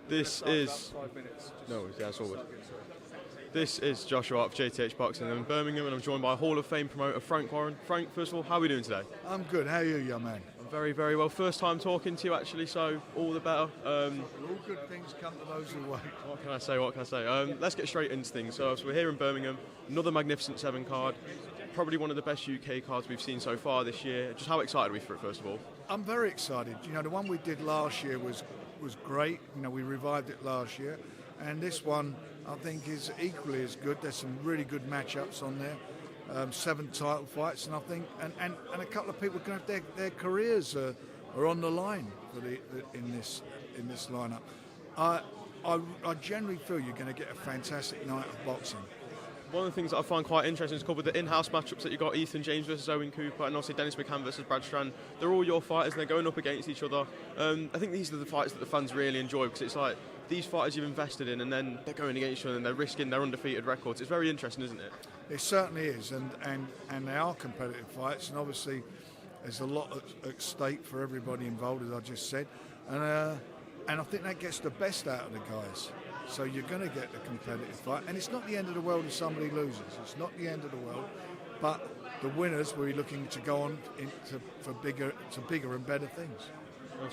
This is This is Joshua of JTH Boxing in Birmingham, and I'm joined by Hall of Fame promoter Frank Warren. Frank, first of all, how are we doing today? I'm good. How are you, young man? I'm very, very well. First time talking to you, actually, so all the better. All good things come to those who wait. What can I say? Let's get straight into things. So we're here in Birmingham, another magnificent 7 card. Probably one of the best UK cards we've seen so far this year. Just how excited are we for it, first of all? I'm very excited. You know, the one we did last year was great. You know, we revived it last year. And this one, I think, is equally as good. There's some really good matchups on there. 7 title fights, and I think, and a couple of people can have their careers are on the line for in this lineup. I generally feel you're going to get a fantastic night of boxing. One of the things that I find quite interesting is a couple of the in-house matchups that you got: Ethan James versus Owen Cooper, and obviously Dennis McCann versus Brad Strand. They're all your fighters, and they're going up against each other. I think these are the fights that the fans really enjoy, because it's like these fighters you've invested in, and then they're going against each other, and they're risking their undefeated records. It's very interesting, isn't it? It certainly is, and they are competitive fights, and obviously there's a lot at stake for everybody involved, as I just said, and I think that gets the best out of the guys. So you're going to get the competitive fight, and it's not the end of the world if somebody loses. It's not the end of the world, but the winners will be looking to go on to bigger and better things.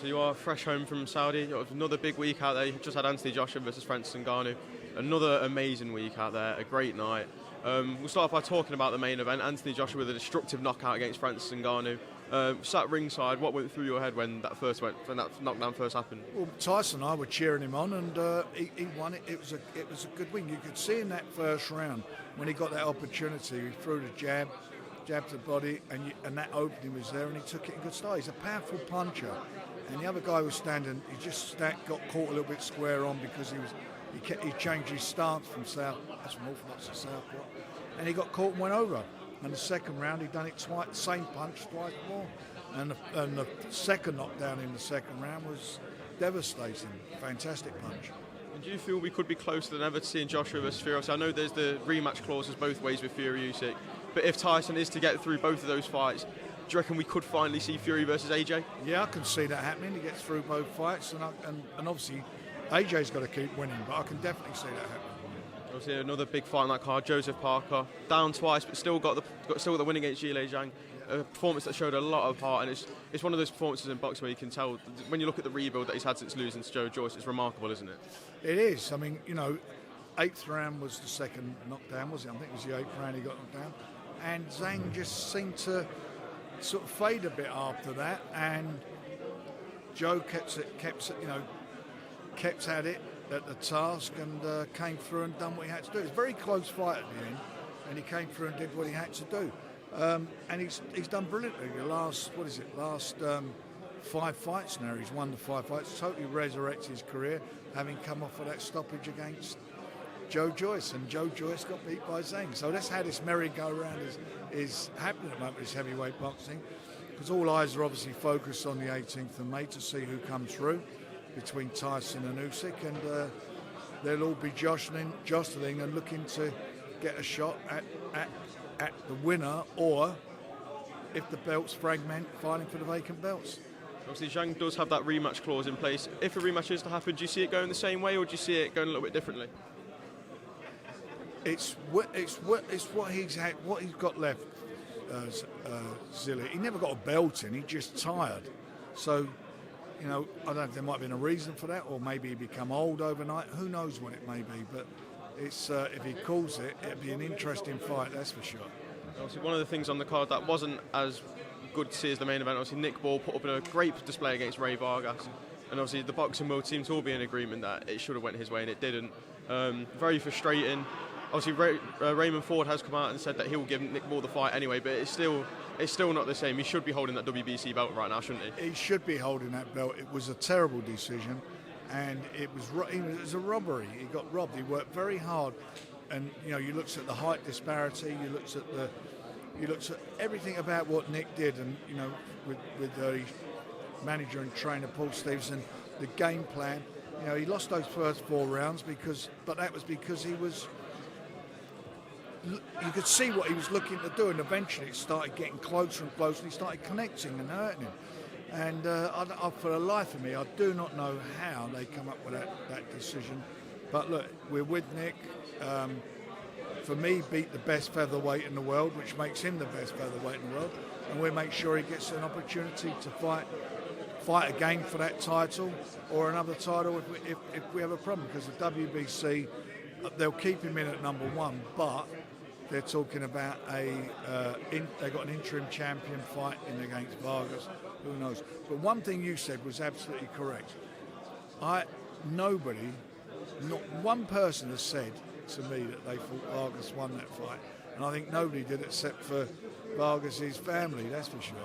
So you are fresh home from Saudi. You have another big week out there. You just had Anthony Joshua versus Francis Ngannou. Another amazing week out there. A great night. We'll start off by talking about the main event. Anthony Joshua with a destructive knockout against Francis Ngannou. Sat ringside, what went through your head when that knockdown first happened? Well, Tyson and I were cheering him on, and he won it. It was a good win. You could see in that first round when he got that opportunity, he threw the jab to the body, and that opening was there, and he took it in good style. He's a powerful puncher, and the other guy was standing. He just got caught a little bit square on because he changed his stance from south. That's from orthodox to southpaw, and he got caught and went over. And the second round, he'd done it twice, same punch twice more. And the second knockdown in the second round was devastating. Fantastic punch. And do you feel we could be closer than ever to seeing Joshua versus Fury? I know there's the rematch clauses both ways with Fury Usyk, but if Tyson is to get through both of those fights, do you reckon we could finally see Fury versus AJ? Yeah, I can see that happening. He gets through both fights, and obviously AJ's got to keep winning, but I can definitely see that happening. Obviously, another big fight on that card. Joseph Parker down twice, but still got the win against Zhang. A performance that showed a lot of heart, and it's one of those performances in boxing where you can tell when you look at the rebuild that he's had since losing to Joe Joyce. It's remarkable, isn't it? It is. I mean, you know, 8th round was the second knockdown, was it? I think it was the 8th round he got knocked down, and Zhang just seemed to sort of fade a bit after that, and Joe kept at it at the task, and came through and done what he had to do. It was a very close fight at the end, and he came through and did what he had to do. And he's done brilliantly. The last 5 fights now. He's won the 5 fights, totally resurrected his career, having come off of that stoppage against Joe Joyce, and Joe Joyce got beat by Zhang. So that's how this merry-go-round is happening at the moment, this heavyweight boxing, because all eyes are obviously focused on the 18th of May to see who comes through between Tyson and Usyk, and they'll all be jostling and looking to get a shot at the winner, or if the belts fragment, fighting for the vacant belts. Obviously, Zhang does have that rematch clause in place. If a rematch is to happen, do you see it going the same way, or do you see it going a little bit differently? It's what he's got left, Zilly. He never got a belt in. He's just tired. So, you know, I don't know if there might have been a reason for that, or maybe he become old overnight. Who knows what it may be, but it's if he calls it, it'd be an interesting fight, that's for sure. Obviously, one of the things on the card that wasn't as good to see as the main event, obviously Nick Ball put up a great display against Ray Vargas, and obviously the boxing world seemed to all be in agreement that it should have went his way, and it didn't. Very frustrating. Obviously, Raymond Ford has come out and said that he will give Nick Ball the fight anyway, but it's still not the same. He should be holding that WBC belt right now, shouldn't he? He should be holding that belt. It was a terrible decision, and it was a robbery. He got robbed. He worked very hard, and you know, you looked at the height disparity. You looked at everything about what Nick did, and you know, with the manager and trainer Paul Stevenson, the game plan. You know, he lost those first 4 rounds but that was because he was. You could see what he was looking to do, and eventually it started getting closer and closer, and he started connecting and hurting him. And for the life of me, I do not know how they come up with that decision. But look, we're with Nick. For me, beat the best featherweight in the world, which makes him the best featherweight in the world, and we'll make sure he gets an opportunity to fight again for that title or another title if we have a problem, because the WBC, they'll keep him in at number one, but they're talking about they got an interim champion fighting against Vargas. Who knows? But one thing you said was absolutely correct. Not one person has said to me that they thought Vargas won that fight, and I think nobody did except for Vargas's family. That's for sure.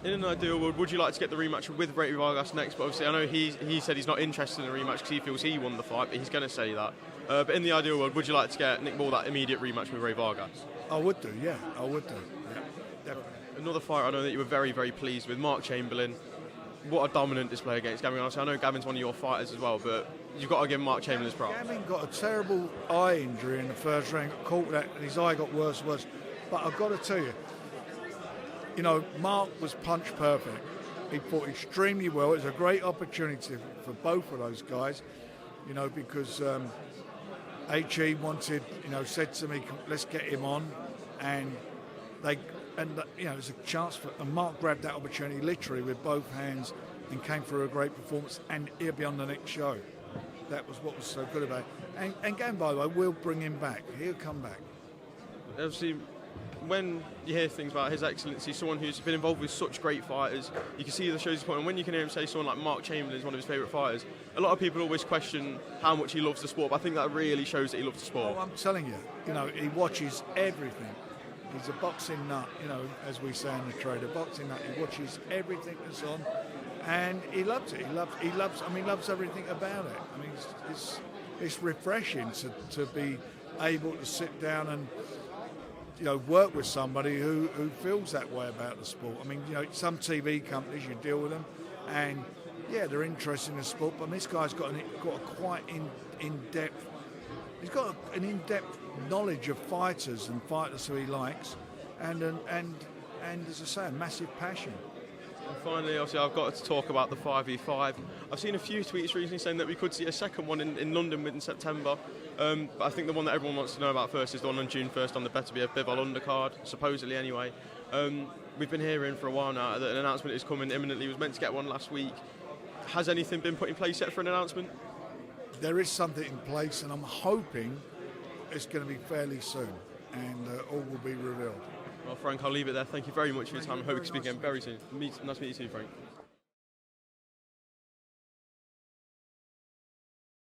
In an ideal world, would you like to get the rematch with Vargas next? But obviously, I know he said he's not interested in a rematch because he feels he won the fight, but he's going to say that. But in the ideal world, would you like to get Nick Ball that immediate rematch with Vargas? I would do, yeah. I would do, yeah, definitely. Another fight I know that you were very, very pleased with, Mark Chamberlain. What a dominant display against Gavin. I know Gavin's one of your fighters as well, but you've got to give Mark Chamberlain his props. Gavin got a terrible eye injury in the first round, got caught with that, and his eye got worse and worse. But I've got to tell you, Mark was punch perfect. He fought extremely well. It was a great opportunity for both of those guys, because HE wanted, said to me, let's get him on, and it was a chance and Mark grabbed that opportunity literally with both hands and came through a great performance, and he'll be on the next show. That was what was so good about it. And again, by the way, we'll bring him back. He'll come back. Obviously, when you hear things about His Excellency, someone who's been involved with such great fighters, you can see the shows he's put on. And when you can hear him say someone like Mark Chamberlain is one of his favourite fighters, a lot of people always question how much he loves the sport, but I think that really shows that he loves the sport. Oh, I'm telling you, he watches everything. He's a boxing nut, as we say in the trade, a boxing nut. He watches everything that's on, and he loves it. He loves everything about it. I mean, it's refreshing to be able to sit down and work with somebody who feels that way about the sport. I mean, some TV companies, you deal with them, and yeah, they're interested in the sport, but this guy's got a quite in-depth. He's got an in-depth knowledge of fighters and fighters who he likes, and as I say, a massive passion. And finally, obviously, I've got to talk about the 5v5. I've seen a few tweets recently saying that we could see a second one in London in September. But I think the one that everyone wants to know about first is the one on June 1st on the Better Be a Bivol undercard, supposedly anyway. We've been hearing for a while now that an announcement is coming imminently. He was meant to get one last week. Has anything been put in place yet for an announcement? There is something in place, and I'm hoping it's going to be fairly soon, and all will be revealed. Well, Frank, I'll leave it there. Thank you very much for your time. I hope we can speak again very soon. Nice to meet you too, Frank.